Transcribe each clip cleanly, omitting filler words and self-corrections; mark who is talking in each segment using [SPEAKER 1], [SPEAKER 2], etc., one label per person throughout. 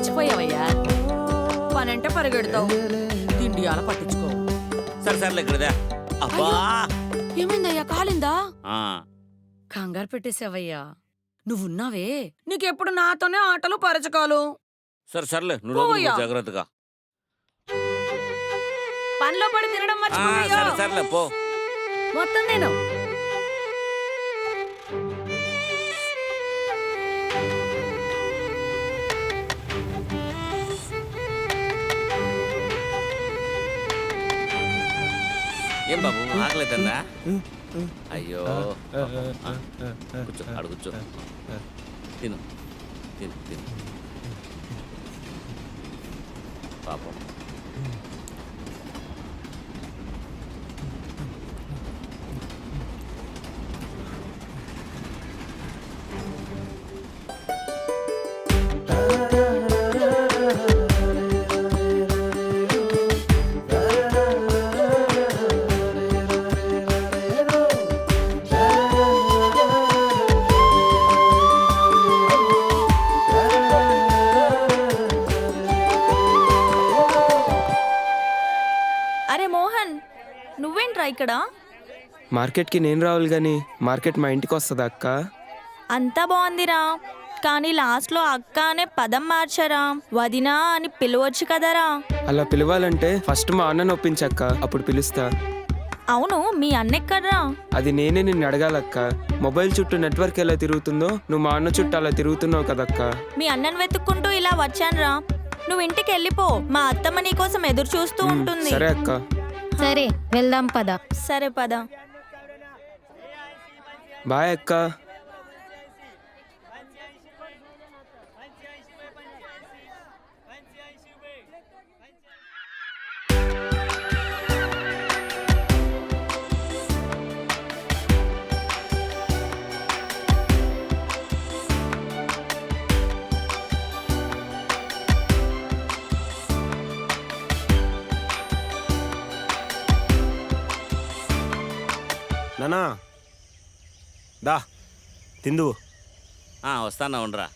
[SPEAKER 1] మర్చిపోయావయ్యా. పనంటే పరిగెడతావు, తిండి అలా పట్టించుకో.
[SPEAKER 2] సరే ఇక్కడదా. అబ్బా
[SPEAKER 1] ఏమైందయ్యా, కాలిందా?
[SPEAKER 2] ఆ,
[SPEAKER 1] కంగారు పెట్టేసావయ్యా. నువ్వున్నావే, నీకెప్పుడు నాతోనే ఆటలు పరచకాలు.
[SPEAKER 2] సర్లే నువ్వు లోపలికి
[SPEAKER 1] పోయా.
[SPEAKER 2] పో జాగ్రత్తగా.
[SPEAKER 1] పనిలో పడి తినడం
[SPEAKER 2] ఆ,
[SPEAKER 1] మర్చిపోయా.
[SPEAKER 2] సర్లే పో.
[SPEAKER 1] మొత్తం తిను.
[SPEAKER 2] ఏం బాబు ఆకలేదా? అయ్యో కూర్చో, ఆడు కూర్చో. తిను తిను తిను పాపం.
[SPEAKER 3] అరే మోహన్, నువ్వేంట్రా ఇక్కడ?
[SPEAKER 4] మార్కెట్కి నేను రావాలి కానీ మార్కెట్ మా ఇంటికి వస్తుందా అక్క?
[SPEAKER 3] అంతా బాగుందిరా, కానీ లాస్ట్లో అక్క అనే పదం మార్చారా. వదినా అని పిలవచ్చు కదరా.
[SPEAKER 4] అలా పిలవాలంటే ఫస్ట్ మా అన్నను ఒప్పించక్క, అప్పుడు పిలుస్తా.
[SPEAKER 3] అవును, మీ అన్నెక్కడ్రా?
[SPEAKER 4] అది నేనే నిన్ను అడగాలక్క. మొబైల్ చుట్టూ నెట్వర్క్ ఎలా తిరుగుతుందో నువ్వు మా అన్న చుట్టూ అలా తిరుగుతున్నావు కదక్క.
[SPEAKER 3] మీ అన్నను వెతుక్కుంటూ ఇలా వచ్చానురా. నువ్వు ఇంటికి వెళ్ళిపో, మా అత్తమ్మ నీ కోసం ఎదురు చూస్తూ ఉంటుంది.
[SPEAKER 4] సరే అక్క.
[SPEAKER 5] సరే వెళ్దాం పద.
[SPEAKER 3] సరే పద.
[SPEAKER 4] బాయ్ అక్క.
[SPEAKER 6] నానా దా తిందు.
[SPEAKER 2] వస్తానా ఉండరా.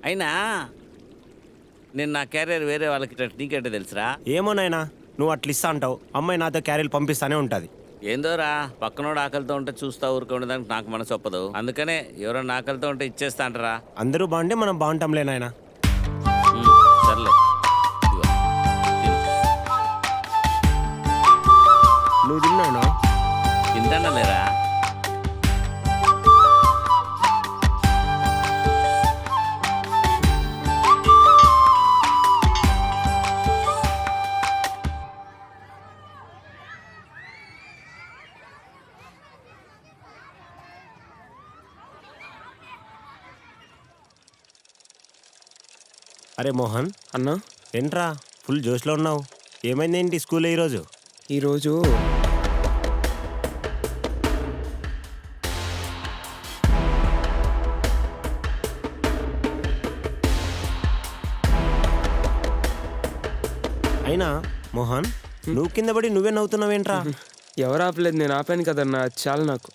[SPEAKER 2] అయినా నేను నా క్యారియర్ వేరే వాళ్ళకి నీకంటే తెలుసురా?
[SPEAKER 6] ఏమో నాయనా, నువ్వు అట్లా ఇస్తా అంటావు, అమ్మాయి నాతో క్యారీలు పంపిస్తానే ఉంటుంది.
[SPEAKER 2] ఏందోరా, పక్కనోడు ఆకలితో ఉంటే చూస్తా ఊరుకోవడానికి నాకు మనసు ఒప్పదు. అందుకనే ఎవరైనా ఆకలితో ఉంటే ఇచ్చేస్తా అంటారా.
[SPEAKER 6] అందరూ బాగుంటే మనం బాగుంటాంలే నాయనా.
[SPEAKER 2] సర్లే ఇదిగో, తిను.
[SPEAKER 6] నువ్వు తిన్నావునా?
[SPEAKER 2] తింటానా లేరా?
[SPEAKER 6] అరే మోహన్
[SPEAKER 4] అన్న,
[SPEAKER 6] ఏంట్రా ఫుల్ జోష్లో ఉన్నావు? ఏమైందేంటి స్కూల్లో ఈరోజు?
[SPEAKER 4] ఈరోజు
[SPEAKER 6] అయినా మోహన్, నువ్వు కింద పడి నువ్వే నవ్వుతున్నావేంట్రా?
[SPEAKER 4] ఎవరు ఆపలేదు, నేను ఆపాను కదన్నా, అది చాలు నాకు.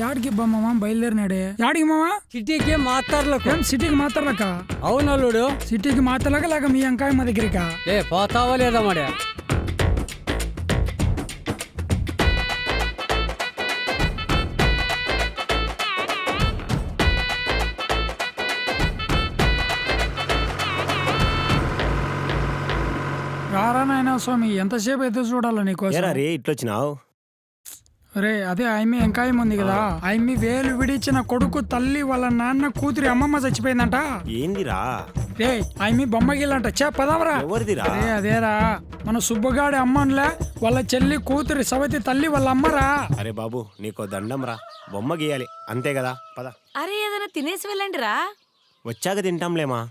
[SPEAKER 7] యాడికి మామ బయలుదేరినాడే? యాడికి మామా?
[SPEAKER 8] సిటీకి మాత్రలకు.
[SPEAKER 7] ఏం సిటీకి మాత్రలక?
[SPEAKER 8] అవునల్లుడు,
[SPEAKER 7] సిటీకి మాత్రలక లేక మీ అంకాయ మా దగ్గరికా?
[SPEAKER 8] పోతావా లేదా మరి?
[SPEAKER 7] రారా నాయనా స్వామి, ఎంతసేపు ఎదురు చూడాలా నీకోసం?
[SPEAKER 6] ఏరా రే ఇట్లొచ్చినావు?
[SPEAKER 7] రే అదే ఆయమ్మి ఎంకాయం ఉంది కదా, ఆయమ్మి వేలు విడిచిన కొడుకు తల్లి వాళ్ళ నాన్న కూతురి అమ్మమ్మ చచ్చిపోయిందంట.
[SPEAKER 6] ఏందిరా?
[SPEAKER 7] రే ఆయమ్మి బొమ్మగిల్లంట. పదావరా.
[SPEAKER 6] ఎవరిదిరా?
[SPEAKER 7] అదేరా మన సుబ్బగాడి అమ్మన్లే వాళ్ళ చెల్లి కూతురి సవతి తల్లి వాళ్ళ అమ్మరా.
[SPEAKER 6] అరే బాబు నీకో దండం రా, బొమ్మ గీయాలి అంతే కదా, పద.
[SPEAKER 1] అరే ఏదైనా తినేసి వెళ్ళండి రా.
[SPEAKER 6] వచ్చాక తింటాంలేమా.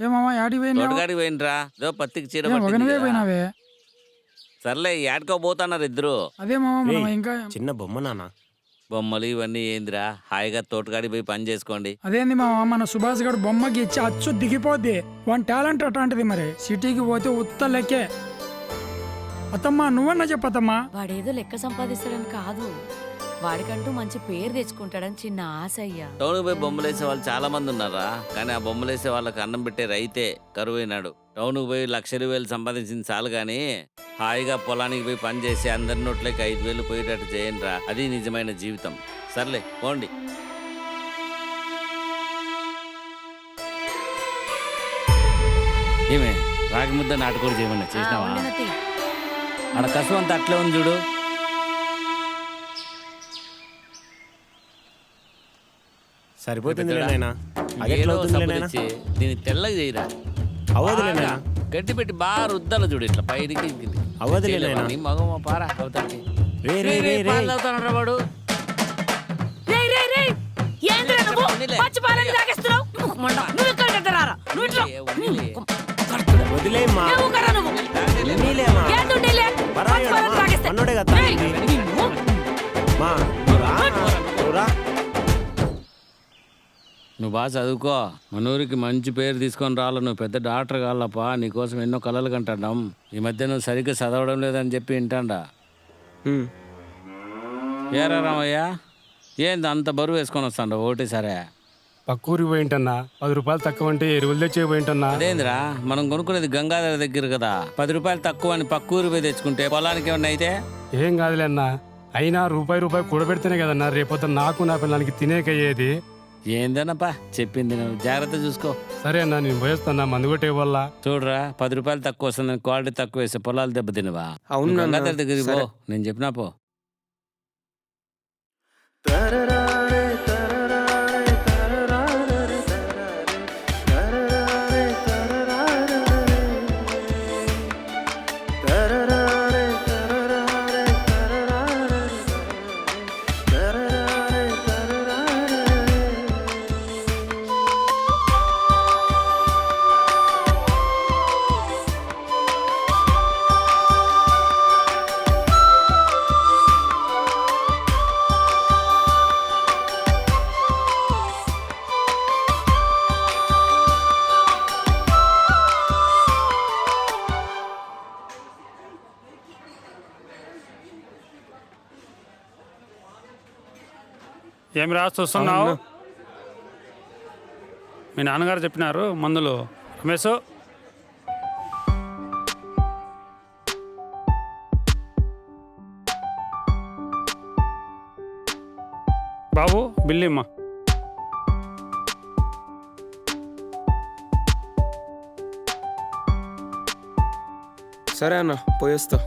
[SPEAKER 7] ఏమామా యాడికి పోయినావు
[SPEAKER 2] తోటగాడికి పోయినరా ఏదో పత్తికి చీర
[SPEAKER 7] ఏం
[SPEAKER 2] పట్టింది
[SPEAKER 7] ఒకనివే
[SPEAKER 2] కదా.
[SPEAKER 7] పోయినావే
[SPEAKER 2] సర్లే ఏడకో పోతున్నారు ఇద్దరు.
[SPEAKER 7] అదే మామ మనం
[SPEAKER 6] రేయ్,
[SPEAKER 7] ఇంకా
[SPEAKER 6] చిన్న బొమ్మ నాన్న.
[SPEAKER 2] బొమ్మలు ఇవన్నీ ఏందిరా, హాయిగా తోటగాడికి పోయి పని చేసుకోండి.
[SPEAKER 7] అదేంది మామ మన సుభాష్ గడు బొమ్మకి ఇచ్చి అచ్చు దిగిపోద్ది వాని టాలెంట్ అట్లాంటిది మరి సిటీకి పోతే ఉత్త లెక్కే అత్తమ్మా నువ్వన్నా చెప్పత్తమ్మా
[SPEAKER 1] వాడేదో లెక్క సంపాదిస్తాడని కాదు, వాడికంటూ మంచి పేరు తెచ్చుకుంటాడని చిన్న ఆశ అయ్యా.
[SPEAKER 2] టౌన్కి పోయి బొమ్మలు వేసే వాళ్ళు చాలా మంది ఉన్నారా, కానీ ఆ బొమ్మలు వేసే వాళ్ళకి అన్నం పెట్టే రైతే కరువైనాడు. టౌన్కి పోయి లక్షలు వేలు సంపాదించింది చాలు కానీ హాయిగా పొలానికి పోయి పని చేసి అందరి నోట్లకి 5,000 పోయేటట్టు చేయండి రా, అది నిజమైన జీవితం. సర్లే పోండి. ఏమే రాగి ముద్ద నాటుకోడి చేయమన్నా చేసినావా?
[SPEAKER 1] వండిన తీ.
[SPEAKER 2] ఆడ కసు అంతా అట్లే ఉంది చూడు.
[SPEAKER 6] సరిపోతుందిలే నాయనా. అది ఎట్లా
[SPEAKER 2] ఏదో
[SPEAKER 6] అవుతుందిలే
[SPEAKER 2] సబ్బులు
[SPEAKER 6] నాయనా?
[SPEAKER 2] ఇచ్చి దీన్ని తెల్లగా చేయరా.
[SPEAKER 6] అవ్వదులే
[SPEAKER 2] బాగా
[SPEAKER 6] నాయనా.
[SPEAKER 2] గట్టి పెట్టి బాగా రుద్దాల చూడు ఇట్లా పైకి
[SPEAKER 6] అవ్వదులే నాయనా.
[SPEAKER 2] మగమా పారా అవుతానికి
[SPEAKER 6] రే రే రే రే
[SPEAKER 2] వాడు.
[SPEAKER 1] రేయ్, రేయ్, రేయ్. ఏందిరా నువ్వు?
[SPEAKER 2] ఉన్నిలే.
[SPEAKER 1] పచ్చి పాలని తాగేస్తున్నావు? మొండ. నువ్వు ఇక్కడికి ఎత్తరారా? నువ్వు ఇట్లా.
[SPEAKER 2] ఉన్నిలే.
[SPEAKER 6] వదిలేమ్మా.
[SPEAKER 1] ఏ ఊకరా నువ్వు?
[SPEAKER 6] ఉన్నీలేమ్మా.
[SPEAKER 1] ఏంది ఉండేలే? పచ్చి పాలని తాగేస్తే.
[SPEAKER 6] మనోడే కదా
[SPEAKER 1] రేయ్,
[SPEAKER 6] తాగింది.
[SPEAKER 1] నిన్ను.
[SPEAKER 6] మా నువ్వు రా, నువ్వు రా.
[SPEAKER 2] నువ్వు బాగా చదువుకో, మనూరికి మంచి పేరు తీసుకొని రావాలి. నువ్వు పెద్ద డాక్టర్ కావాలప్పా, నీకోసం ఎన్నో కలలు కంటాం. ఈ మధ్య నువ్వు సరిగ్గా చదవడం లేదని చెప్పి వింటాండా.
[SPEAKER 4] హ్మ్.
[SPEAKER 2] ఏరా రామయ్య, ఏంది అంత బరువు వేసుకొని వస్తాండ ఒకటి సరే?
[SPEAKER 9] పక్కూరికి పోయింటన్నా 10 రూపాయలు తక్కువ అంటే ఎరువులు తెచ్చే పోయింటన్నా.
[SPEAKER 2] అదేందిరా, మనం కొనుక్కునేది గంగాధర దగ్గర కదా. 10 రూపాయలు తక్కువ అని పక్కూరి పోయి తెచ్చుకుంటే పొలానికి ఏమన్నా అయితే
[SPEAKER 9] ఏం కాదులే అన్నా, అయినా రూపాయి కూడబెడితేనే కదన్నా రేపొద్దు నాకు నా పిల్లలకి తినేకయ్యేది.
[SPEAKER 2] ఏందన్నప్పా చెప్పింది, నువ్వు జాగ్రత్త చూసుకో.
[SPEAKER 9] సరే అన్నా నేను పోయేస్తున్నా మందు కొట్టే వల్ల.
[SPEAKER 2] చూడరా, 10 రూపాయలు తక్కువ వస్తుంది, క్వాలిటీ తక్కువ వేస్తే పొలాలు దెబ్బతినవా?
[SPEAKER 4] అవును
[SPEAKER 2] నువ్వు
[SPEAKER 4] నాన్న.
[SPEAKER 2] గంగాధర దగ్గరికి పో,
[SPEAKER 4] సరే.
[SPEAKER 2] నేను చెప్పినా పో.
[SPEAKER 10] ఏమి రాసి చూస్తున్నావు? మీ నాన్నగారు చెప్పినారు మందులు. రమేష్ బాబు బిల్లిమ్మా.
[SPEAKER 4] సరే అన్న పోయేస్తా.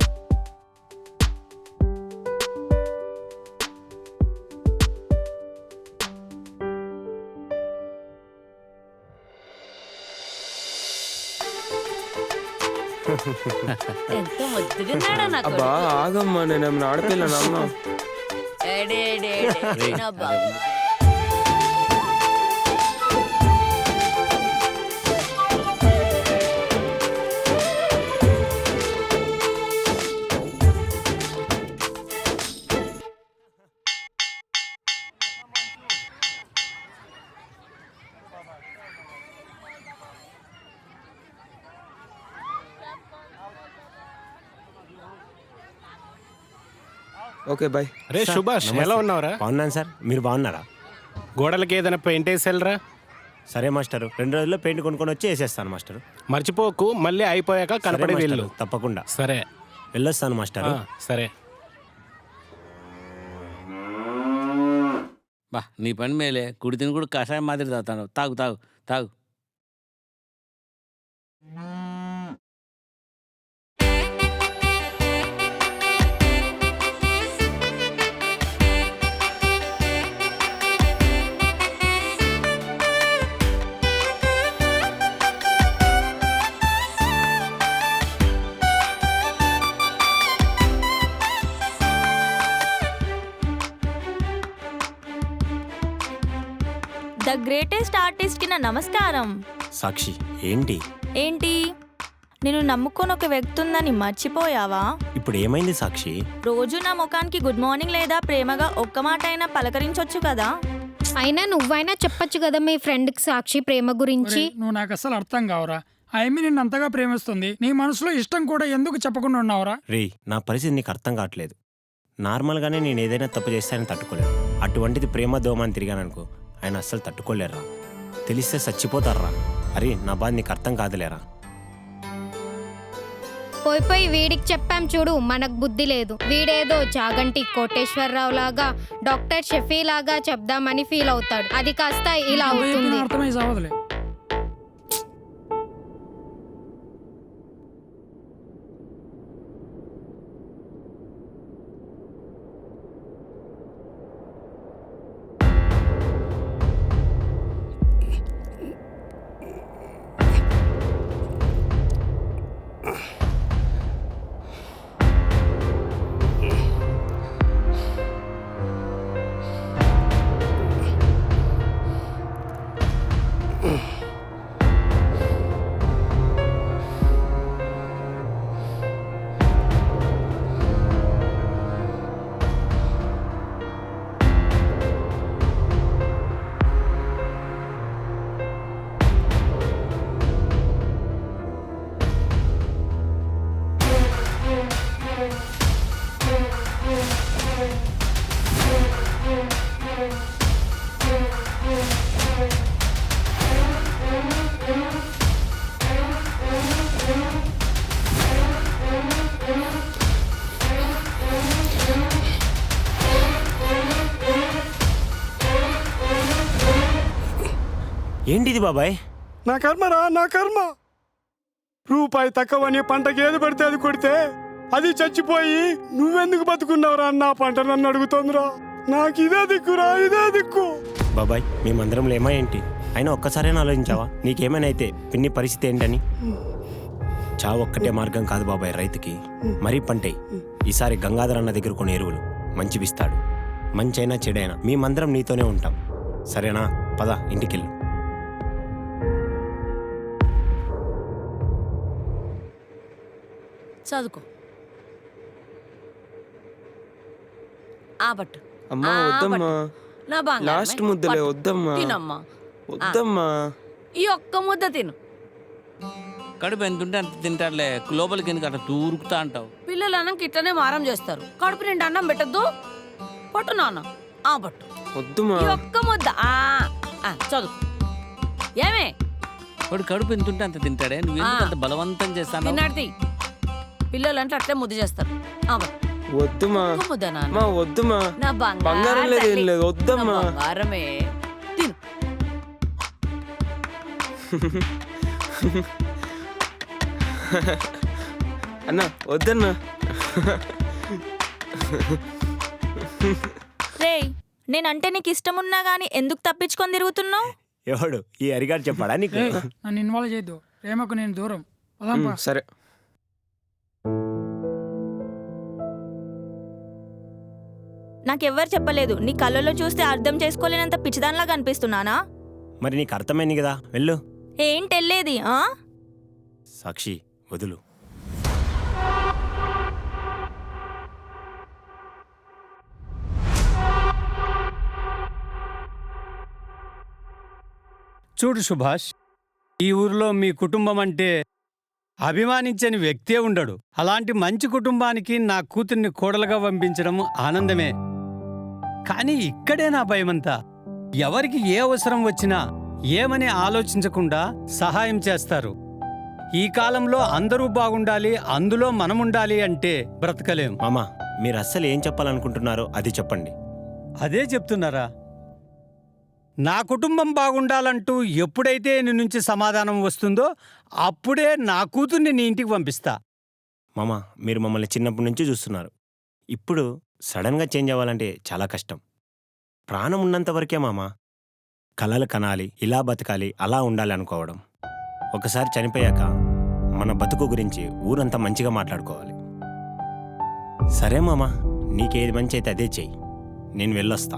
[SPEAKER 1] ఎంత ముద్దుగున్నాడా నా కొడుకు.
[SPEAKER 4] అబ్బా ఆగమ్మా, నేనేమన్నా ఆడపిల్లనమ్మా.
[SPEAKER 1] ఏడే, ఏడే, ఏడే. నా బాబు.
[SPEAKER 4] Okay bye.
[SPEAKER 9] అరే సుభాష్ ఎలా ఉన్నావురా?
[SPEAKER 6] బాగున్నాను సార్, మీరు బాగున్నారా?
[SPEAKER 9] గోడలకి ఏదైనా పెయింట్ వేసేళ్ళరా?
[SPEAKER 6] సరే మాస్టర్, 2 రోజుల్లో పెయింట్ కొనుక్కొని వచ్చి వేసేస్తాను మాస్టర్.
[SPEAKER 9] మర్చిపోకు, మళ్ళీ అయిపోయాక
[SPEAKER 6] సరే
[SPEAKER 9] కనపడే
[SPEAKER 6] మాస్టర్,
[SPEAKER 9] వీళ్ళు.
[SPEAKER 6] తప్పకుండా
[SPEAKER 9] సరే
[SPEAKER 6] వెళ్ళొస్తాను మాస్టర్.
[SPEAKER 9] సరే.
[SPEAKER 2] బా నీ పని మేలే, కుడి తిని కూడా కషాయం మాదిరి తాగుతాను. తాగు తాగు తాగు.
[SPEAKER 3] ద గ్రేటెస్ట్ ఆర్టిస్ట్ కి నా నమస్కారం.
[SPEAKER 6] సాక్షి ఏంటి
[SPEAKER 3] ఏంటి, నేను నమ్ముకొని ఒక వ్యక్తి ఉందని మర్చిపోయావా?
[SPEAKER 6] ఇప్పుడు ఏమైంది సాక్షి?
[SPEAKER 3] రోజు నా ముఖానికి గుడ్ మార్నింగ్ లేదా ప్రేమగా ఒక్క మాట అయినా పలకరించొచ్చు కదా.
[SPEAKER 5] అయినా నువ్వైనా చెప్పొచ్చు కదా మీ ఫ్రెండ్కి సాక్షి ప్రేమ గురించి.
[SPEAKER 7] ఒరేయ్, నువ్వు నాకు అసలు అర్థం కావురా. ఐమి నిన్ను అంతగా ప్రేమిస్తుంది, నీ మనసులో ఇష్టం కూడా ఎందుకు చెప్పకుండా ఉన్నావురా?
[SPEAKER 6] రే, నా పరిస్థితి నీకు అర్థం కావట్లేదు. నార్మల్గానే నేను ఏదైనా తప్పు చేస్తే ఆయన తట్టుకోలేను. అటువంటిది ప్రేమ దోమ అని తిరిగాననుకో, ఆయన అస్సలు తట్టుకోలేరా. తెలిస్తే చచ్చిపోతారా. అరే, నా బాధ నీకు అర్థం కాదులేరా.
[SPEAKER 5] పోయి వీడికి చెప్పాం చూడు, మనకు బుద్ధి లేదు. వీడేదో చాగంటి కోటేశ్వరరావు లాగా, డాక్టర్ షఫీ లాగా చెప్దామని ఫీల్ అవుతాడు. అది కాస్త ఇలా అవుతుంది.
[SPEAKER 7] అర్థమై సావదులే.
[SPEAKER 6] ఏంటిది బాబాయ్?
[SPEAKER 9] నా కర్మరా, నా కర్మ. రూపాయి తక్కువని పంటకి ఏది పడితే అది కొడితే అది చచ్చిపోయి నువ్వెందుకు బతుకున్నావురా అన్న పంట నన్ను అడుగుతోందిరా. నాకు ఇదే దిక్కురా, ఇదే దిక్కు.
[SPEAKER 6] బాబాయ్, మేమందరం లేమా ఏంటి? అయినా ఒక్కసారైనా ఆలోచించావా నీకేమైనా అయితే పిన్ని పరిస్థితి ఏంటని? చావు ఒక్కటే మార్గం కాదు బాబాయ్ రైతుకి. మరీ పంటే ఈసారి గంగాధర్ అన్న దగ్గర కొన్ని ఎరువులు మంచివిస్తాడు. మంచైనా చెడైనా మేమందరం నీతోనే ఉంటాం. సరేనా? పద ఇంటికెళ్ళు.
[SPEAKER 1] చదువుకో. ఆబట్టు
[SPEAKER 4] అమ్మా వద్దమ్మా,
[SPEAKER 1] నా బంగారమే.
[SPEAKER 4] లాస్ట్ ముద్దలే,
[SPEAKER 1] పట్టు.
[SPEAKER 4] వద్దమ్మా
[SPEAKER 1] తినమ్మా.
[SPEAKER 4] వద్దమ్మా.
[SPEAKER 1] ఈ ఒక్క ముద్ద తిను.
[SPEAKER 2] కడుపు ఎంత ఉంటే అంత తింటారులే, లోపలికి ఎందుకు అట్లా తూరుకుతా అంటావు?
[SPEAKER 1] పిల్లలు అన్నంకి ఇట్లనే మారం చేస్తారు. కడుపు నిండా అన్నం పెట్టద్దు. పట్టు నాన్న. ఆ పట్టు.
[SPEAKER 4] వద్దుమా.
[SPEAKER 1] ఈ ఒక్క ముద్ద. చదువు. ఏమే
[SPEAKER 2] వాడు కడుపు ఎంత ఉంటే అంత తింటాడే, నువ్వు ఎందుకు అంత బలవంతం చేస్తాను?
[SPEAKER 1] తిన్నాడితే పిల్లలు అంటే అట్లే ముద్ద చేస్తారు.
[SPEAKER 4] వద్దుమా.
[SPEAKER 1] ఒక్క ముద్ద నాన్న.
[SPEAKER 4] మా వద్దుమా.
[SPEAKER 1] నా
[SPEAKER 4] బంగారం లేదు, ఏం లేదు,
[SPEAKER 1] నా
[SPEAKER 4] వద్దమ్మా.
[SPEAKER 1] బంగారమే. తిను.
[SPEAKER 4] అన్నా వద్దన్నా.
[SPEAKER 3] రేయ్, నేనంటే నీకు ఇష్టం ఉన్నా గానీ ఎందుకు తప్పించుకొని తిరుగుతున్నావు?
[SPEAKER 6] ఎవడు ఈ అరిగారు చెప్పాడా నీకు?
[SPEAKER 7] ఏయ్, నన్ను ఇన్వాల్వ్ చేయొద్దు. ప్రేమకు నేను దూరం. పదాంపా.
[SPEAKER 4] సరే.
[SPEAKER 3] నాకెవ్వరు చెప్పలేదు. నీ కళ్ళలో చూస్తే అర్థం చేసుకోలేనంత పిచ్చిదానిలా కనిపిస్తున్నానా?
[SPEAKER 6] మరి నీకు అర్థమైంది కదా, వెళ్ళు.
[SPEAKER 3] ఏంటెళ్ళేది?
[SPEAKER 6] సాక్షి వదులు.
[SPEAKER 8] చూడు సుభాష్, ఈ ఊరిలో మీ కుటుంబం అంటే అభిమానించని వ్యక్తే ఉండడు. అలాంటి మంచి కుటుంబానికి నా కూతుర్ని కోడలుగా పంపించడం ఆనందమే. కానీ ఇక్కడే నా భయమంతా. ఎవరికి ఏ అవసరం వచ్చినా ఏమని ఆలోచించకుండా సహాయం చేస్తారు. ఈ కాలంలో అందరూ బాగుండాలి, అందులో మనముండాలి అంటే బ్రతకలేం.
[SPEAKER 6] మామా, మీరు అస్సలు ఏం చెప్పాలనుకుంటున్నారో అది చెప్పండి.
[SPEAKER 8] అదే చెప్తున్నారా? నా కుటుంబం బాగుండాలంటూ ఎప్పుడైతే నీ నుంచి సమాధానం వస్తుందో అప్పుడే నా కూతుర్ని నీ ఇంటికి పంపిస్తా.
[SPEAKER 6] మామా, మీరు మమ్మల్ని చిన్నప్పటి నుంచి చూస్తున్నారు. ఇప్పుడు సడన్గా చేంజ్ అవ్వాలంటే చాలా కష్టం. ప్రాణం ఉన్నంత వరకే మామా. కలలు కనాలి, ఇలా బతకాలి, అలా ఉండాలి అనుకోవడం. ఒకసారి చనిపోయాక మన బతుకు గురించి ఊరంతా మంచిగా మాట్లాడుకోవాలి. సరే మామా, నీకేది మంచి అయితే అదే చెయ్యి. నేను వెళ్ళొస్తా.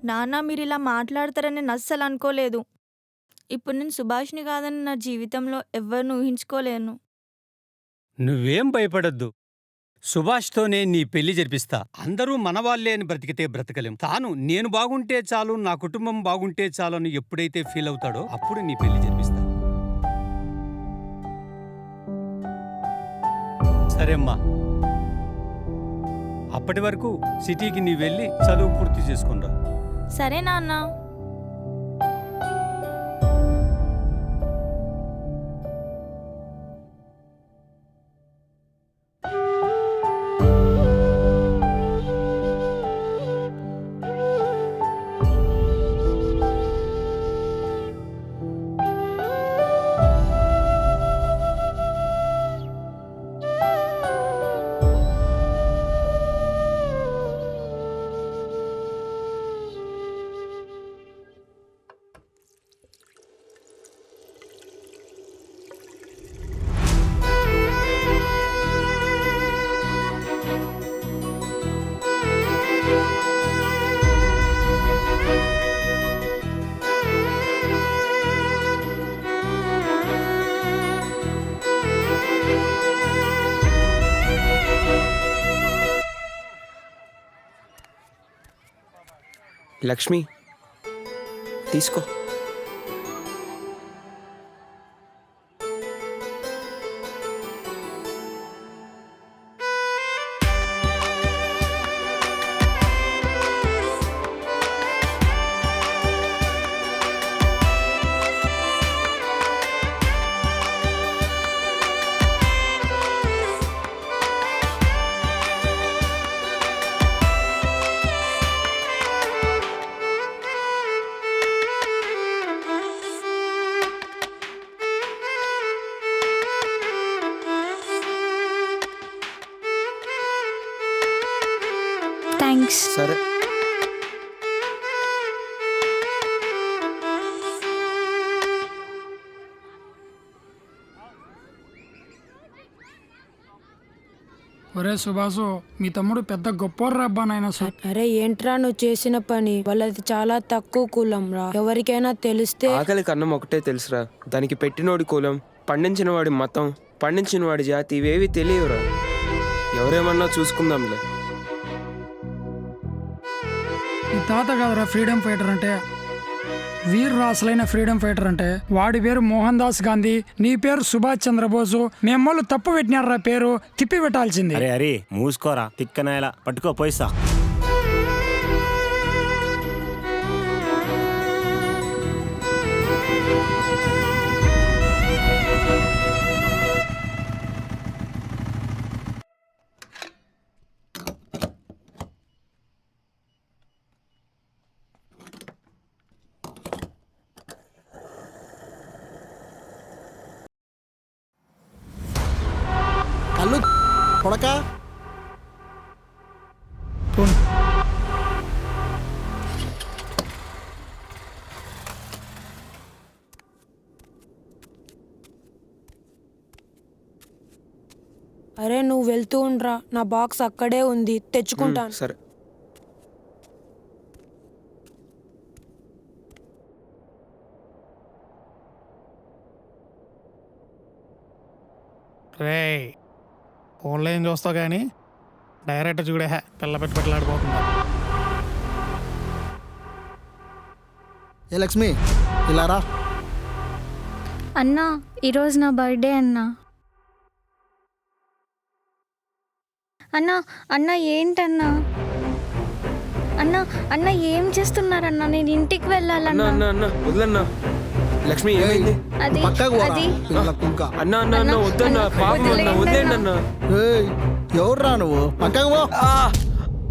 [SPEAKER 3] నాన్న మీరు ఇలా మాట్లాడతారని నేను అస్సలు అనుకోలేదు. ఇప్పుడు నేను సుభాష్ని కాదని నా జీవితంలో ఎవరిని ఊహించుకోలేను.
[SPEAKER 8] నువ్వేం భయపడొద్దు. సుభాష్తోనే నీ పెళ్లి జరిపిస్తా. అందరూ మనవాళ్లే అని బ్రతికితే బ్రతకలేం. తాను నేను బాగుంటే చాలు, నా కుటుంబం బాగుంటే చాలు అని ఎప్పుడైతే ఫీల్ అవుతాడో అప్పుడు నీ పెళ్లి జరిపిస్తా. సరేమ్మా, అప్పటి వరకు సిటీకి నీ వెళ్ళి చదువు పూర్తి చేసుకుంటా.
[SPEAKER 3] సరే నాన్న.
[SPEAKER 4] లక్ష్మి తీసుకో.
[SPEAKER 3] థ్యాంక్స్.
[SPEAKER 4] సరే
[SPEAKER 7] ఒరే సుభాసు, మీ తమ్ముడు పెద్ద గొప్ప రబ్బా నాయన.
[SPEAKER 11] అరే ఏంట్రా నువ్వు చేసిన పని? వాళ్ళది చాలా తక్కువ కులం రా. ఎవరికైనా తెలిస్తే.
[SPEAKER 4] ఆకలి కన్నం ఒకటే తెలుసురా, దానికి పెట్టినోడి కులం, పండించిన వాడి మతం, పండించిన వాడి జాతి ఇవేవి తెలియవురా. ఎవరేమన్నా చూసుకుందాంలే.
[SPEAKER 7] ఈ తాత కాదురా ఫ్రీడమ్ ఫైటర్ అంటే. వీరు అసలైన ఫ్రీడమ్ ఫైటర్ అంటే. వాడి పేరు మోహన్ దాస్ గాంధీ, నీ పేరు సుభాష్ చంద్రబోసు. మేమోళ్ళు తప్పు పెట్టినారా పేరు, తిప్పి పెట్టాల్సింది.
[SPEAKER 6] అరే అరే మూసుకోరా తిక్కనాయలా, పట్టుకో పోయిస్తా.
[SPEAKER 12] కళ్ళు కొడక.
[SPEAKER 11] అరే నువ్వు వెళ్తూ ఉండరా, నా బాక్స్ అక్కడే ఉంది, తెచ్చుకుంటాను.
[SPEAKER 4] సరే.
[SPEAKER 12] రే ఫోన్లో ఏం చూస్తావు కానీ డైరెక్ట్ చూడే పిల్ల పెట్టి పెట్టలాడిపోతున్నా. ఏ లక్ష్మి ఇలా రా.
[SPEAKER 3] అన్నా ఈరోజు నా బర్త్డే అన్నా. అన్నా అన్నా ఏంటన్నా? అన్నా అన్నా ఏం చేస్తున్నారన్నా? నేను ఇంటికి వెళ్ళాలన్నా.
[SPEAKER 4] అన్న అన్న వదలన్నా. లక్ష్మి ఏమైంది?
[SPEAKER 3] అది అది
[SPEAKER 4] అన్న అన్న అన్న వద్దన్నా, పాపం అన్న, వదిలేండి అన్న.
[SPEAKER 12] ఎవర్రా నువ్వు? పక్కకు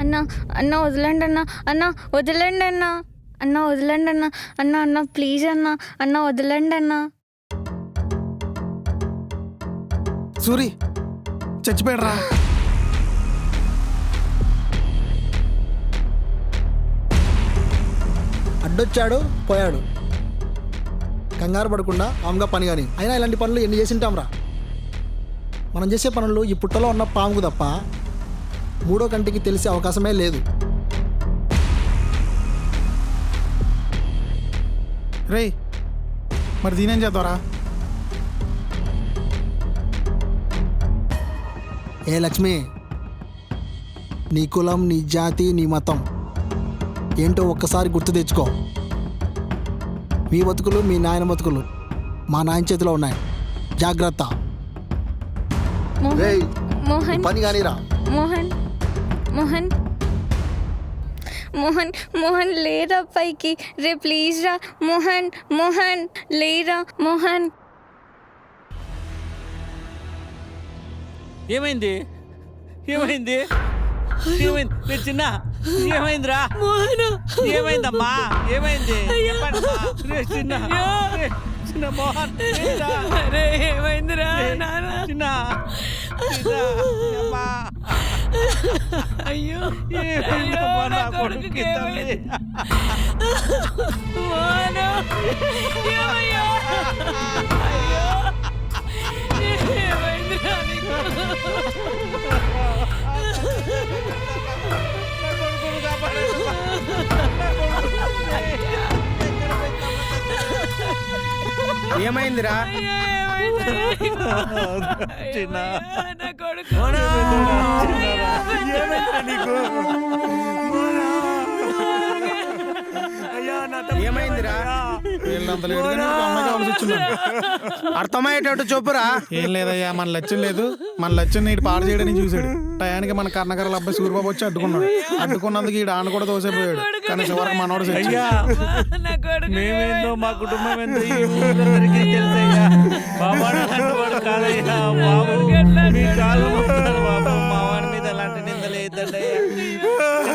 [SPEAKER 3] అన్నా అన్న వదలండి అన్నా. అన్న వదలండి అన్నా. అన్న వదలండి అన్నా. అన్న అన్న ప్లీజ్ అన్నా. అన్న వదలండి అన్నా.
[SPEAKER 12] సూరి చచ్చిపోయాడురా. అడ్డొచ్చాడు పోయాడు. కంగారు పడకుండా ఆమెగా పని కానీ. అయినా ఇలాంటి పనులు ఎన్ని చేసి ఉంటాంరా. మనం చేసే పనులు ఈ పుట్టలో ఉన్న పాముకు తప్ప మూడో కంటికి తెలిసే అవకాశమే లేదు.
[SPEAKER 13] రే మరి దీనేం చేద్దారా?
[SPEAKER 12] ఏ లక్ష్మి, నీ కులం, నీ జాతి, నీ మతం ఏంటో ఒక్కసారి గుర్తు తెచ్చుకో. మీ బతుకులు, మీ నాయన బతుకులు మా నాయన చేతిలో ఉన్నాయి. జాగ్రత్త.
[SPEAKER 3] మోహన్ మోహన్
[SPEAKER 12] పని కానీరా.
[SPEAKER 3] మోహన్ మోహన్ మోహన్ మోహన్ లేరా పైకి. రే ప్లీజ్ రా మోహన్. మోహన్ లేరా మోహన్.
[SPEAKER 2] ఏమైంది? ఏమైంది? ఏమైంది? రే చిన్న, ఏమైందిరా? ఏమైందమ్మా? ఏమైంది? చెప్పండమ్మా. రే చిన్న, రే చిన్న మోహన్,
[SPEAKER 1] ఏమైందిరా
[SPEAKER 2] చిన్న, అమ్మా.
[SPEAKER 1] అయ్యో
[SPEAKER 2] ఏమైందమ్మా నా కొడుకుకి తల్లి?
[SPEAKER 1] ఏమైందిరా నీకు?
[SPEAKER 13] ఏమైందిరా?
[SPEAKER 2] చిన్న
[SPEAKER 1] నా కొడుకు
[SPEAKER 13] ఏమైందిరా? అర్థమయ్యేటట్టు చెప్పురా. ఏం లేదయ్యా, మన లక్ష్యం లేదు. మన లక్ష్యం నీటి పాడు చేయడానికి చూశాడు. టయానికి మన కర్ణకర్రల అబ్బాయి సూర్యబాబు వచ్చి అడ్డుకున్నాడు. అడ్డుకున్నందుకు ఈ ఆన కూడా తోసేపోయాడు. కానీ చివరికి మనోడు
[SPEAKER 2] మేమేందో, మా కుటుంబం ఏందో ఈ ఊరందరికీ తెలుసయ్యా. బాబాడు అలాంటి వాడు కాదయ్యా. బాబు మీ కాలు మొక్కుతాను బాబు. మా వాడి మీద అలాంటి నిందలు వేద్దండయ్యా.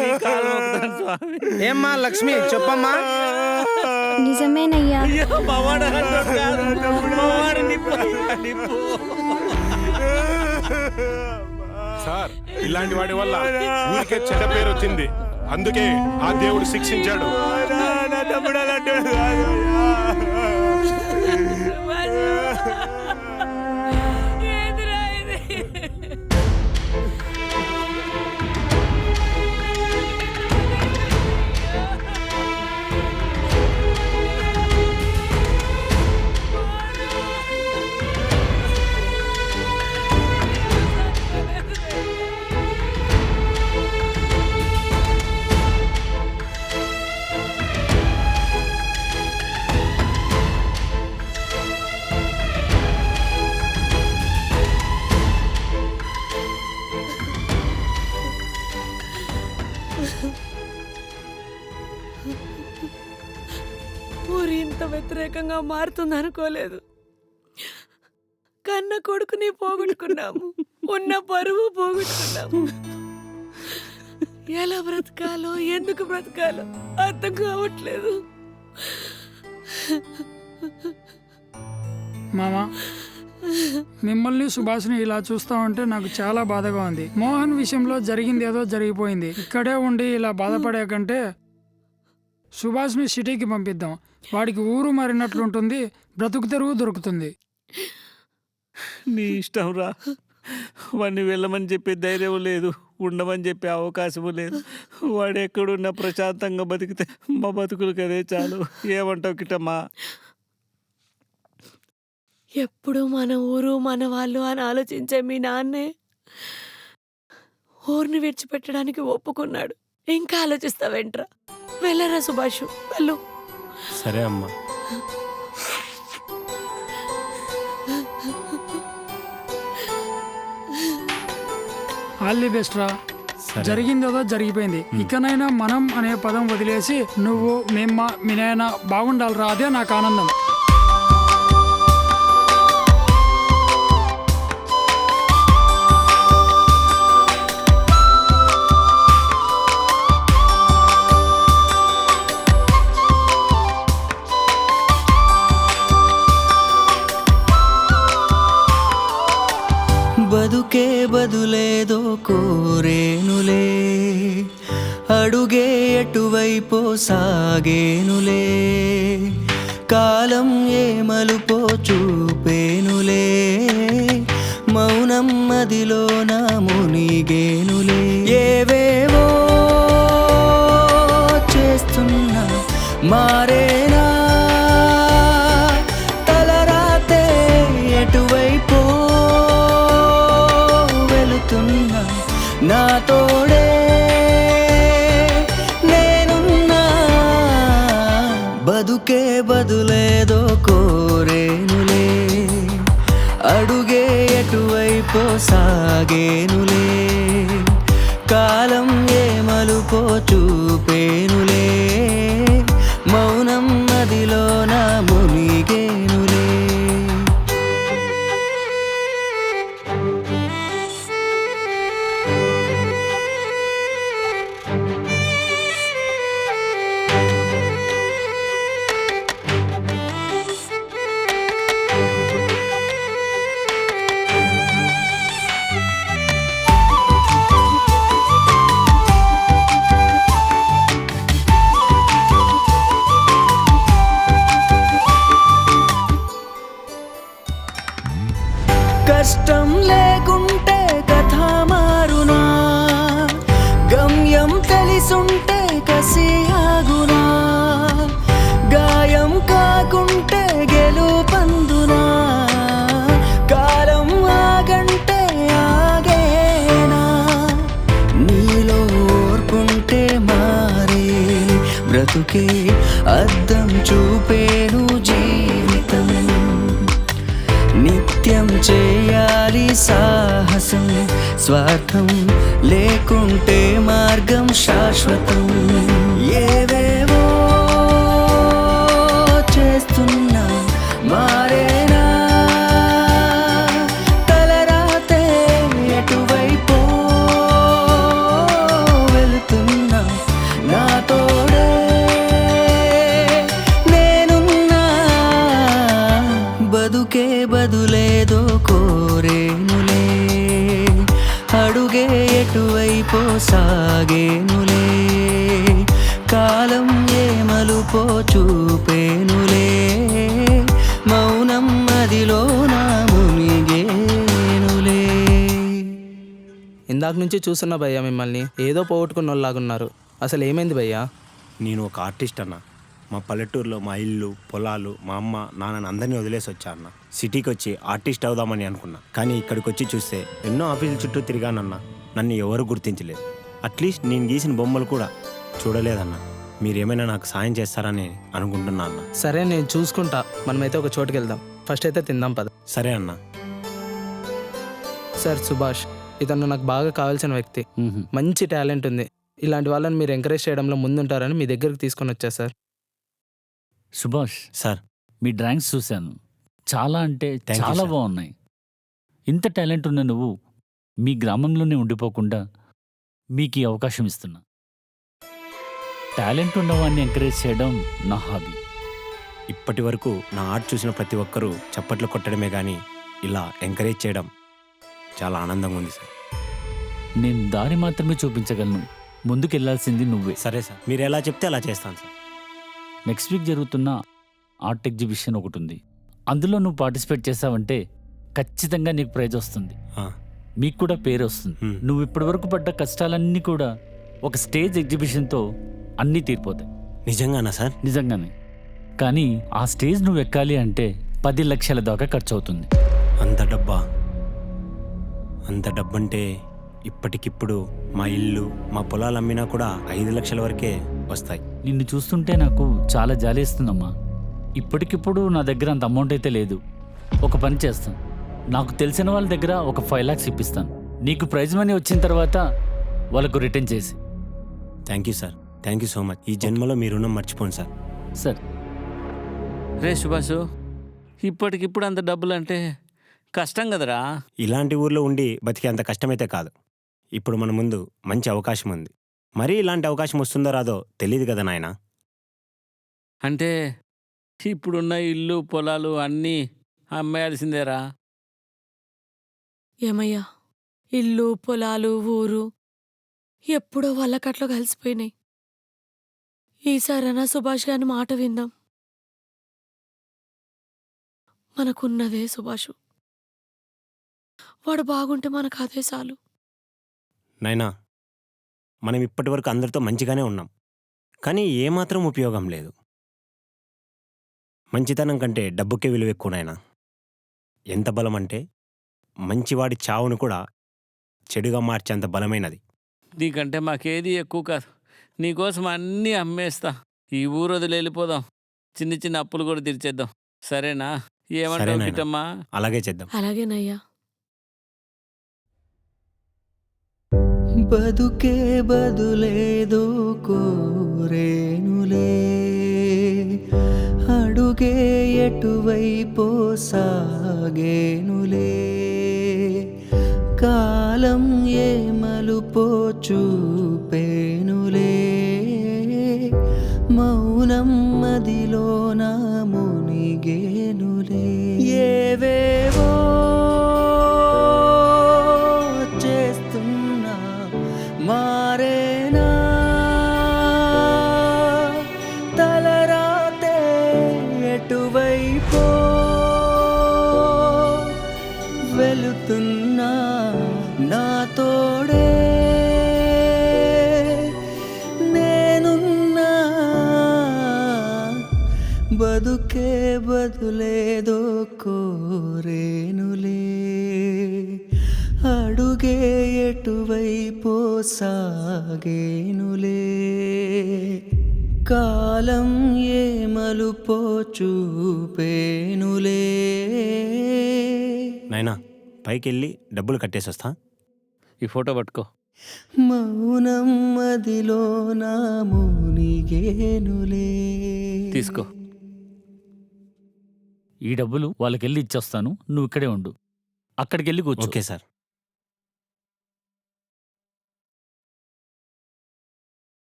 [SPEAKER 2] మీ కాలు మొక్కుతాను స్వామి.
[SPEAKER 13] ఏమ్మా లక్ష్మి చెప్పమ్మా.
[SPEAKER 3] నిజమేనయ్యా.
[SPEAKER 2] అయ్యో మా వాడు అలాంటి వాడు కాదు. మా వాడు నిప్పు నిప్పు.
[SPEAKER 14] సార్, ఇలాంటి వాడి వల్ల ఊరికే చెడ్డ పేరు వచ్చింది. అందుకే ఆ దేవుడు శిక్షించాడు.
[SPEAKER 2] నా తమ్ముడు అలాంటి వాడు
[SPEAKER 1] ఊరి ఇంత వ్యతిరేకంగా మారుతుంది అనుకోలేదు. కన్న కొడుకుని పోగొట్టుకున్నాము, ఉన్న పరువు పోగొట్టుకున్నాము. ఎలా బ్రతకాలో, ఎందుకు బ్రతకాలో అర్థం కావట్లేదు.
[SPEAKER 7] మామా, మిమ్మల్ని సుభాష్ని ఇలా చూస్తా ఉంటే నాకు చాలా బాధగా ఉంది. మోహన్ విషయంలో జరిగింది ఏదో జరిగిపోయింది. ఇక్కడే ఉండి ఇలా బాధపడే కంటే సుభాష్ని సిటీకి పంపిద్దాం. వాడికి ఊరు మారినట్లుంటుంది, బ్రతుకు తెరువు దొరుకుతుంది.
[SPEAKER 2] నీ ఇష్టం రా. వాడిని వెళ్ళమని చెప్పే ధైర్యం లేదు, ఉండమని చెప్పే అవకాశము లేదు. వాడు ఎక్కడున్నా ప్రశాంతంగా బతికితే మా బతుకులకి అదే చాలు. ఏమంటావు కిటమ్మా?
[SPEAKER 1] ఎప్పుడు మన ఊరు మన వాళ్ళు అని ఆలోచించే మీ నాన్నే ఊరిని విడిచిపెట్టడానికి ఒప్పుకున్నాడు. ఇంకా ఆలోచిస్తావేంట్రా? వెళ్ళరా సుభాష్, వెళ్ళు.
[SPEAKER 6] సరే అమ్మా.
[SPEAKER 7] ఆల్ ది బెస్ట్ రా. జరిగిందేదో జరిగిపోయింది. ఇకనైనా మనం అనే పదం వదిలేసి నువ్వు, మేమ్మ, మీ నాయన బాగుండాలిరా. అదే నాకు ఆనందం.
[SPEAKER 15] బదుకే బదులేదో కోరేనులే, అడుగే ఎటువైపో సాగేనులే, కాలం ఏ మలుపో చూపేనులే, మౌనం మదిలో నా మునిగేనులే. ఏవేవో చేస్తున్నా మారేనా అడుగే ఎటువైపో సాగేనులే కాలం ఏ మలుపో చూపేనులే మౌనం నదిలో నా మునిగేనులే కష్టం లేకుంటే కథ మారునా గమ్యం తెలిసుంటే కసి ఆగునా గాయం కాకుంటే గెలుపందునా కాలం ఆగంటే ఆగేనా నీలో ఓర్పుంటే మారే బ్రతుకే అద్దం చూపేను జీవితం నిత్యం చేయాలి సాహసం స్వార్థం లేకుంటే మార్గం శాశ్వతం ఏవేవో చేస్తున్నా మారేనా తలరాతే ఎటువైపో వెళుతున్నా నా తోడే నేనున్నా బదుకే బదులేదో కోరేనులే అడుగే ఎటువైపో సాగేనులే కాలం ఏ మలుపో చూపేనులే మౌనం మదిలో నా మునిగేనులే.
[SPEAKER 16] ఇందాక నుంచి చూస్తున్నా భయ్యా మిమ్మల్ని ఏదో పోగొట్టుకున్న వాళ్ళలాగున్నారు. అసలు ఏమైంది భయ్యా?
[SPEAKER 6] నేను ఒక ఆర్టిస్ట్ అన్న. మా పల్లెటూరులో మా ఇల్లు పొలాలు మా అమ్మ నాన్నని అందరినీ వదిలేసి వచ్చా అన్న. సిటీకి వచ్చి ఆర్టిస్ట్ అవుదామని అనుకున్నా, కానీ ఇక్కడికి వచ్చి చూస్తే ఎన్నో ఆఫీసుల చుట్టూ తిరిగానన్నా. నన్ను ఎవరు గుర్తించలేదు. అట్లీస్ట్ నేను గీసిన బొమ్మలు కూడా చూడలేదన్నా. మీరేమైనా నాకు సాయం చేస్తారని అనుకుంటున్నా అన్న.
[SPEAKER 16] సరే నేను చూసుకుంటా. మనమైతే ఒక చోటుకి వెళ్దాం. ఫస్ట్ అయితే తిందాం పద.
[SPEAKER 6] సరే అన్న.
[SPEAKER 16] సార్ సుభాష్, ఇతను నాకు బాగా కావాల్సిన వ్యక్తి. మంచి టాలెంట్ ఉంది. ఇలాంటి వాళ్ళని మీరు ఎంకరేజ్ చేయడంలో ముందుంటారని మీ దగ్గరికి తీసుకొని వచ్చా సార్.
[SPEAKER 17] సుభాష్
[SPEAKER 6] సార్,
[SPEAKER 17] మీ డ్రాయింగ్స్ చూశాను. చాలా అంటే
[SPEAKER 6] Thank you,
[SPEAKER 17] చాలా
[SPEAKER 6] sir.
[SPEAKER 17] బాగున్నాయి. ఇంత టాలెంట్ ఉన్న నువ్వు మీ గ్రామంలోనే ఉండిపోకుండా మీకు ఈ అవకాశం ఇస్తున్నా. టాలెంట్ ఉన్నవాడిని ఎంకరేజ్ చేయడం నా హాబీ.
[SPEAKER 6] ఇప్పటి వరకు నా ఆర్ట్ చూసిన ప్రతి ఒక్కరూ చప్పట్లు కొట్టడమే కానీ ఇలా ఎంకరేజ్ చేయడం చాలా ఆనందంగా ఉంది సార్.
[SPEAKER 17] నేను దారి మాత్రమే చూపించగలను, ముందుకెళ్లాల్సింది నువ్వే.
[SPEAKER 6] సరే సార్, మీరు ఎలా చెప్తే అలా చేస్తాను సార్.
[SPEAKER 17] నెక్స్ట్ వీక్ జరుగుతున్న ఆర్ట్ ఎగ్జిబిషన్ ఒకటి ఉంది. అందులో నువ్వు పార్టిసిపేట్ చేసావంటే ఖచ్చితంగా నీకు ప్రైజ్ వస్తుంది. మీకు కూడా పేరు వస్తుంది. నువ్వు ఇప్పటి వరకు పడ్డ కష్టాలన్నీ కూడా ఒక స్టేజ్ ఎగ్జిబిషన్తో అన్నీ తీరిపోతాయి.
[SPEAKER 6] నిజంగానా సార్?
[SPEAKER 17] నిజంగానే. కానీ ఆ స్టేజ్ నువ్వు ఎక్కాలి అంటే 10 లక్షల దాకా ఖర్చు అవుతుంది.
[SPEAKER 6] అంత డబ్బా? అంత డబ్బంటే ఇప్పటికిప్పుడు మా ఇల్లు మా పొలాలు అమ్మినా కూడా 5 లక్షల వరకే వస్తాయి.
[SPEAKER 17] నిన్ను చూస్తుంటే నాకు చాలా జాలేస్తుందమ్మా. ఇప్పటికిప్పుడు నా దగ్గర అంత అమౌంట్ అయితే లేదు. ఒక పని చేస్తాను, నాకు తెలిసిన వాళ్ళ దగ్గర ఒక 5 lakhs ఇప్పిస్తాను. నీకు ప్రైజ్ మనీ వచ్చిన తర్వాత వాళ్ళకు రిటర్న్ చేసి.
[SPEAKER 6] Thank you sir, thank you so much. ఈ జన్మలో మీ రుణం మర్చిపోను సార్.
[SPEAKER 17] సార్
[SPEAKER 2] రే సుభాష్, ఇప్పటికిప్పుడు అంత డబ్బులు అంటే కష్టం కదరా.
[SPEAKER 6] ఇలాంటి ఊర్లో ఉండి బతికే అంత కష్టమైతే కాదు. ఇప్పుడు మన ముందు మంచి అవకాశం ఉంది. మరీ ఇలాంటి అవకాశం వస్తుందో రాదో తెలియదు కదా నాయన.
[SPEAKER 2] అంటే ఇప్పుడున్న ఇల్లు పొలాలు అన్నీ అమ్మేయాల్సిందేరా.
[SPEAKER 1] ఏమయ్యా, ఇల్లు పొలాలు ఊరు ఎప్పుడో వాళ్ళకట్లో కలిసిపోయినాయి. ఈసారైనా సుభాష్ గారి మాట విందాం. మనకున్నదే సుభాషు. వాడు బాగుంటే మనకు అదే చాలు.
[SPEAKER 6] నాయనా, మనం ఇప్పటి వరకు అందరితో మంచిగానే ఉన్నాం, కానీ ఏమాత్రం ఉపయోగం లేదు. మంచితనం కంటే డబ్బుకే విలువ ఎక్కువ నాయనా. ఎంత బలం అంటే మంచివాడి చావును కూడా చెడుగా మార్చేంత బలమైనది.
[SPEAKER 2] నీకంటే మాకేది ఎక్కువ కాదు. నీకోసం అన్నీ అమ్మేస్తా. ఈ ఊరు వదిలి వెళ్ళిపోదాం. చిన్న చిన్న అప్పులు కూడా తీర్చేద్దాం. సరేనా? ఏమంటావు
[SPEAKER 6] నాయనా.
[SPEAKER 2] కిట్టమ్మా?
[SPEAKER 6] అలాగే చేద్దాం.
[SPEAKER 1] అలాగేనయ్యా.
[SPEAKER 15] బతుకే బదులేదో కోరేనులే, అడుగే ఎటువైపో సాగేనులే, కాలం ఏ మలుపో చూపేనులే, మౌనం మదిలోన మునిగేనులే. ఏవేవో చేస్తున్నా మారేనా తలరాతే ఎటువైపో వెళుతున్నా నా తోడే నేనున్నా, బతుకే బదులేదో కోరేనులే, అడుగే ఎటువైపో సాగేనులే, కాలం ఏ మలుపో చూపేనులే.
[SPEAKER 6] నాయనా పైకి వెళ్ళి డబ్బులు కట్టేసి వస్తా.
[SPEAKER 2] ఈ ఫోటో పట్టుకో.
[SPEAKER 15] మౌనం మదిలో నా మునిగేనులే.
[SPEAKER 2] తీసుకో.
[SPEAKER 17] ఈ డబ్బులు వాళ్ళకెళ్ళి ఇచ్చేస్తాను, నువ్వు ఇక్కడే ఉండు. అక్కడికెళ్ళి కూర్చో.
[SPEAKER 6] Okay sir.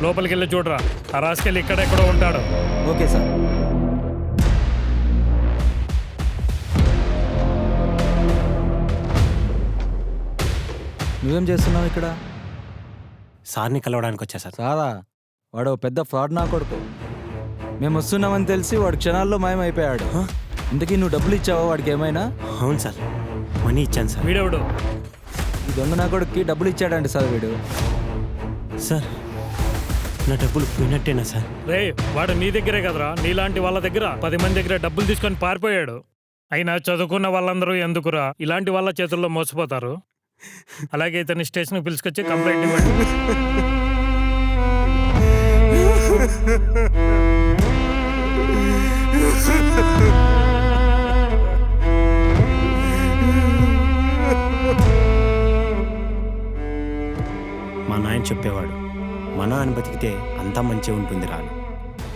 [SPEAKER 10] లోపలికి వెళ్ళి చూడరా, ఆ రాసుకెళ్ళి ఇక్కడెక్కడో ఉంటాడు.
[SPEAKER 16] Okay sir.
[SPEAKER 18] నువ్వేం చేస్తున్నావు ఇక్కడ?
[SPEAKER 6] సార్ని కలవడానికి వచ్చా సార్.
[SPEAKER 18] సారా? వాడు పెద్ద ఫ్రాడ్ నా కొడుకు. మేము వస్తున్నామని తెలిసి వాడు క్షణాల్లో మాయమైపోయాడు. ఇంతకీ నువ్వు డబ్బులు ఇచ్చావా వాడికి ఏమైనా?
[SPEAKER 6] అవును సార్, మనీ ఇచ్చాను సార్.
[SPEAKER 10] వీడెవడు?
[SPEAKER 18] ఈ దొంగ నా కొడుకుకి డబ్బులు ఇచ్చాడండి సార్ వీడు.
[SPEAKER 6] సార్ నా డబ్బులు పోయినట్టేనా సార్?
[SPEAKER 10] రే, వాడు నీ దగ్గరే కదరా, నీలాంటి వాళ్ళ దగ్గర 10 మంది దగ్గర డబ్బులు తీసుకొని పారిపోయాడు. అయినా చదువుకున్న వాళ్ళందరూ ఎందుకురా ఇలాంటి వాళ్ళ చేతుల్లో మోసపోతారు? అలాగే ఇతని స్టేషన్కి పిలుచుకొచ్చి కంప్లైంట్ ఇవ్వండి.
[SPEAKER 6] మా నాయన చెప్పేవాడు, మన అని బతికితే అంతా మంచిగా ఉంటుంది రాను.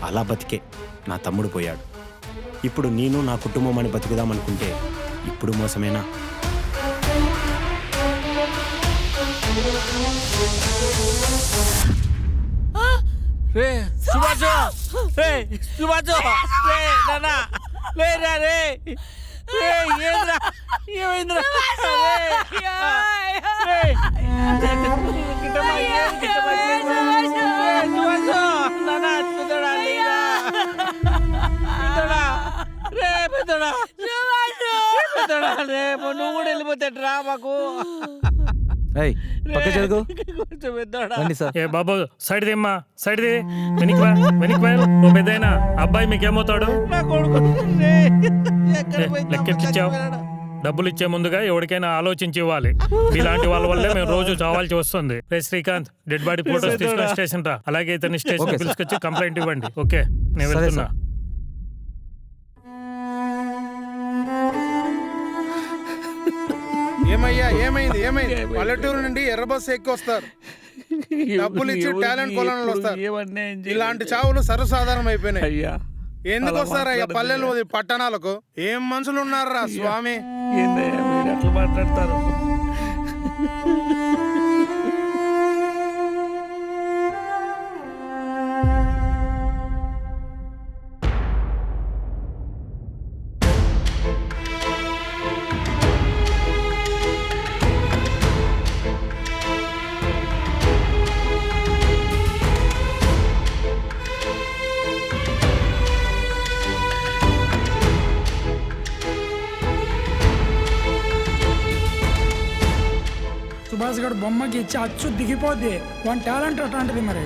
[SPEAKER 6] అలా బతికే నా తమ్ముడు పోయాడు. ఇప్పుడు నేను నా కుటుంబం అని బతుకుదామనుకుంటే ఇప్పుడు మోసమేనా?
[SPEAKER 2] రే సుభాష్, రే సుభాష్, రే నాన్న, రే రా రే, రే ఏంద్రా, ఏమైందిరా? రే కిట్టమ్మా, ఏం కిట్టమ్మా, రే సుభాష్, నాన్న పెద్దోడా, లేరా పెద్దోడా, రే పెద్దోడా, పెద్దోడా, రే నువ్వు కూడా వెళ్ళిపోతాడ్రా మాకు.
[SPEAKER 18] ఏయ్ పక్క జరుగు.
[SPEAKER 2] కొంచెం పెద్దోడా.
[SPEAKER 18] రండి సార్.
[SPEAKER 10] ఏ బాబు సైడ్ దిమ్మా, సైడ్ ది, వెనక్కి వా, వెనక్కి వా. ఓ పెద్దయినా అబ్బాయి మీకేమవుతాడు?
[SPEAKER 2] నా కొడుకు
[SPEAKER 10] లెక్కెట్టిచ్చావు. డబ్బులు ఇచ్చే ముందుగా ఎవరికైనా ఆలోచించి ఇవ్వాలి. ఇలాంటి వాళ్ళ వల్లే మేము రోజు చావాల్సి వస్తుంది. రే శ్రీకాంత్, డెడ్ బాడీ ఫోటోస్ తీసుకుని స్టేషన్ రా. అలాగే ఇతని స్టేషన్ పిలుచుకొచ్చి కంప్లైంట్ ఇవ్వండి. ఓకే, నేను వెళ్తున్నా.
[SPEAKER 13] ఏమయ్యా, ఏమైంది? ఏమైంది? పల్లెటూరు నుండి ఎర్ర బస్సు ఎక్కి వస్తారు, డబ్బులు ఇచ్చి టాలెంట్ కొలను వస్తారు. ఇలాంటి చావులు సర్వసాధారణం అయిపోయినాయి.
[SPEAKER 2] అయ్యా
[SPEAKER 13] ఎందుకు వస్తారయ్యా పల్లెలు పట్టణాలకు? ఏం మనుషులు ఉన్నారా స్వామి?
[SPEAKER 2] అట్లా మాట్లాడతారు.
[SPEAKER 7] సుభాష్ గడు బొమ్మకి ఇచ్చి అచ్చు దిగిపోద్ది. వాని టాలెంట్ అట్లాంటిది మరి.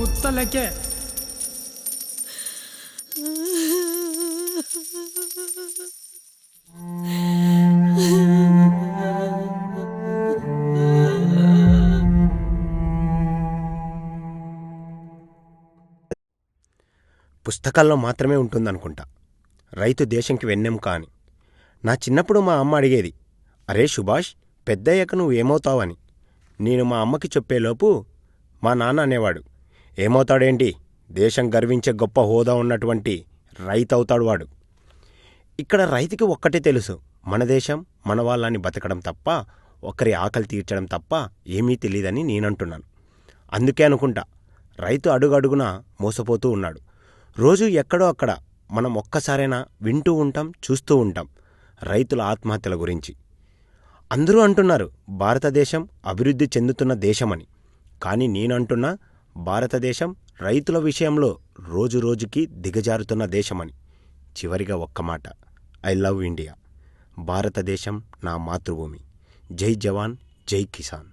[SPEAKER 7] ఉత్త లెక్కే.
[SPEAKER 6] పుస్తకాల్లో మాత్రమే ఉంటుందనుకుంటా రైతు దేశంకి వెన్నెముక అని. నా చిన్నప్పుడు మా అమ్మ అడిగేది, అరే సుభాష్, పెద్దయ్యాక నువ్వు ఏమవుతావని. నేను మా అమ్మకి చెప్పేలోపు మా నాన్న అనేవాడు, ఏమవుతాడేంటి, దేశం గర్వించే గొప్ప హోదా ఉన్నటువంటి రైతు అవుతాడు వాడు. ఇక్కడ రైతుకి ఒక్కటే తెలుసు, మన దేశం మన వాళ్ళని బతకడం తప్ప, ఒకరి ఆకలి తీర్చడం తప్ప ఏమీ తెలియదని నేనంటున్నాను. అందుకే అనుకుంటా రైతు అడుగడుగునా మోసపోతూ ఉన్నాడు. రోజు ఎక్కడో అక్కడ మనం ఒక్కసారైనా వింటూ ఉంటాం, చూస్తూ ఉంటాం రైతుల ఆత్మహత్యల గురించి. అందరూ అంటున్నారు భారతదేశం అభివృద్ధి చెందుతున్న దేశమని. కానీ నేనంటున్నా భారతదేశం రైతుల విషయంలో రోజురోజుకి దిగజారుతున్న దేశమని. చివరిగా ఒక్క మాట, ఐ లవ్ ఇండియా. భారతదేశం నా మాతృభూమి. జై జవాన్, జై కిసాన్.